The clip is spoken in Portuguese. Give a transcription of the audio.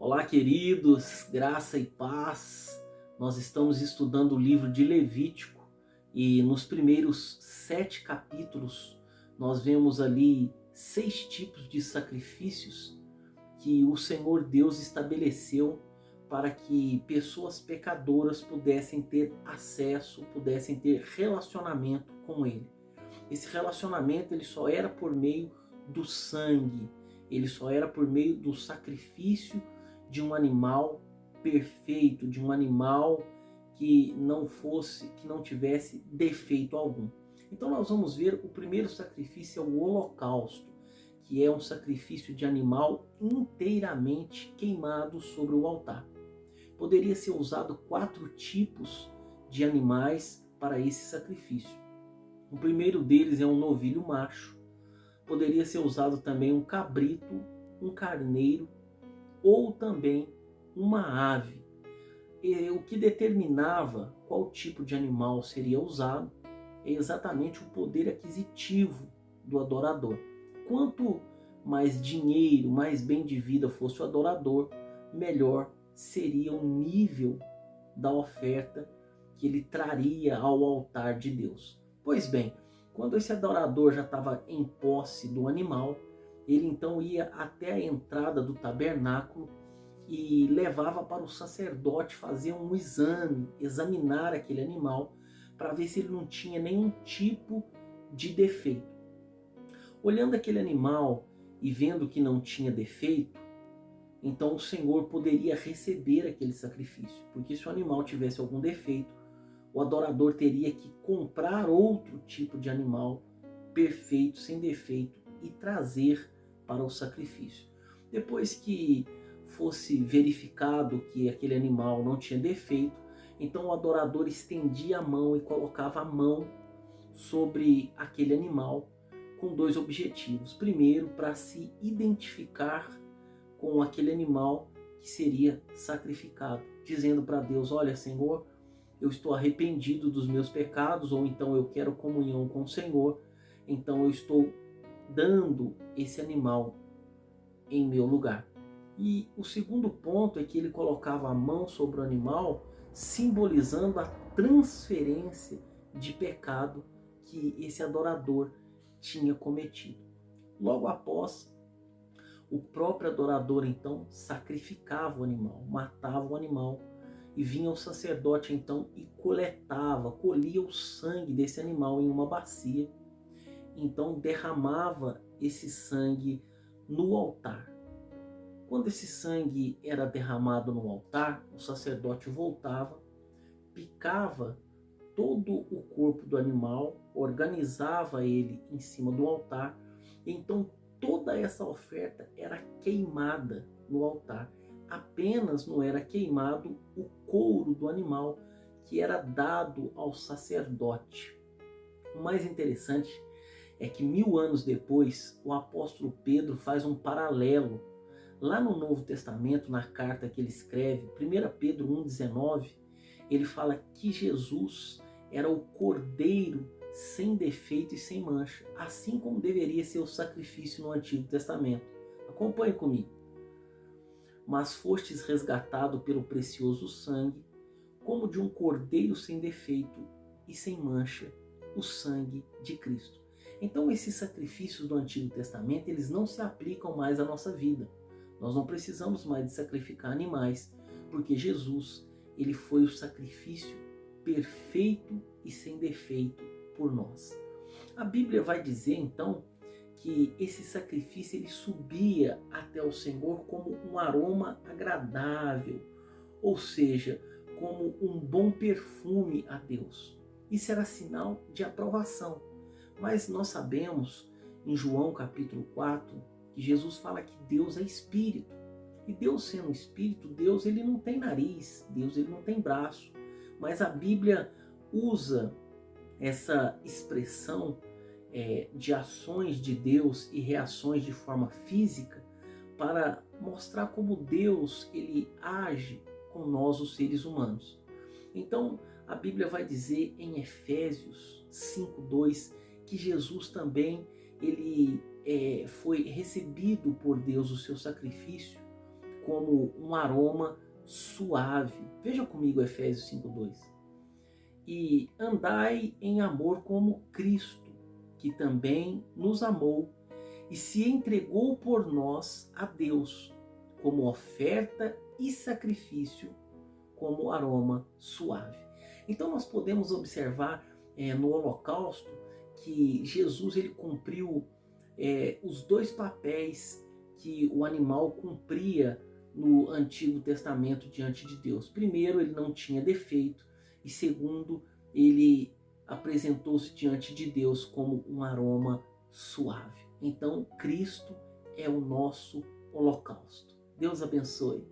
Olá, queridos, graça e paz. Nós estamos estudando o livro de Levítico e nos primeiros 7 capítulos nós vemos ali 6 tipos de sacrifícios que o Senhor Deus estabeleceu para que pessoas pecadoras pudessem ter acesso, pudessem ter relacionamento com Ele. Esse relacionamento ele só era por meio do sangue, ele só era por meio do sacrifício de um animal perfeito, de um animal que não tivesse defeito algum. Então nós vamos ver o primeiro sacrifício é o holocausto, que é um sacrifício de animal inteiramente queimado sobre o altar. Poderia ser usado 4 tipos de animais para esse sacrifício. O primeiro deles é um novilho macho. Poderia ser usado também um cabrito, um carneiro ou também uma ave. E o que determinava qual tipo de animal seria usado é exatamente o poder aquisitivo do adorador. Quanto mais dinheiro, mais bem de vida fosse o adorador, melhor seria o nível da oferta que ele traria ao altar de Deus. Pois bem, quando esse adorador já estava em posse do animal, ele então ia até a entrada do tabernáculo e levava para o sacerdote fazer um exame, examinar aquele animal para ver se ele não tinha nenhum tipo de defeito. Olhando aquele animal e vendo que não tinha defeito, então o Senhor poderia receber aquele sacrifício, porque se o animal tivesse algum defeito, o adorador teria que comprar outro tipo de animal perfeito, sem defeito, e trazer para o sacrifício. Depois que fosse verificado que aquele animal não tinha defeito, então o adorador estendia a mão e colocava a mão sobre aquele animal com 2 objetivos. Primeiro, para se identificar com aquele animal que seria sacrificado, dizendo para Deus: olha, Senhor, eu estou arrependido dos meus pecados, ou então eu quero comunhão com o Senhor, então eu estou dando esse animal em meu lugar. E o segundo ponto é que ele colocava a mão sobre o animal, simbolizando a transferência de pecado que esse adorador tinha cometido. Logo após, o próprio adorador então sacrificava o animal, matava o animal, e vinha o sacerdote então e colhia o sangue desse animal em uma bacia. Então derramava esse sangue no altar. Quando esse sangue era derramado no altar, o sacerdote voltava, picava todo o corpo do animal, organizava ele em cima do altar, e então toda essa oferta era queimada no altar. Apenas não era queimado o couro do animal, que era dado ao sacerdote. O mais interessante é que 1000 anos depois, o apóstolo Pedro faz um paralelo. Lá no Novo Testamento, na carta que ele escreve, 1 Pedro 1,19, ele fala que Jesus era o cordeiro sem defeito e sem mancha, assim como deveria ser o sacrifício no Antigo Testamento. Acompanhe comigo. Mas fostes resgatado pelo precioso sangue, como de um cordeiro sem defeito e sem mancha, o sangue de Cristo. Então esses sacrifícios do Antigo Testamento, eles não se aplicam mais à nossa vida. Nós não precisamos mais de sacrificar animais, porque Jesus, ele foi o sacrifício perfeito e sem defeito por nós. A Bíblia vai dizer então que esse sacrifício ele subia até o Senhor como um aroma agradável, ou seja, como um bom perfume a Deus. Isso era sinal de aprovação. Mas nós sabemos em João capítulo 4 que Jesus fala que Deus é espírito. E Deus sendo espírito, Deus ele não tem nariz, Deus ele não tem braço. Mas a Bíblia usa essa expressão de ações de Deus e reações de forma física para mostrar como Deus ele age com nós, os seres humanos. Então, a Bíblia vai dizer em Efésios 5:2 que Jesus também ele foi recebido por Deus o seu sacrifício como um aroma suave. Veja comigo Efésios 5:2. E andai em amor como Cristo, que também nos amou e se entregou por nós a Deus, como oferta e sacrifício, como aroma suave. Então nós podemos observar no holocausto que Jesus ele cumpriu os dois papéis que o animal cumpria no Antigo Testamento diante de Deus. Primeiro, ele não tinha defeito, e segundo, ele apresentou-se diante de Deus como um aroma suave. Então, Cristo é o nosso holocausto. Deus abençoe.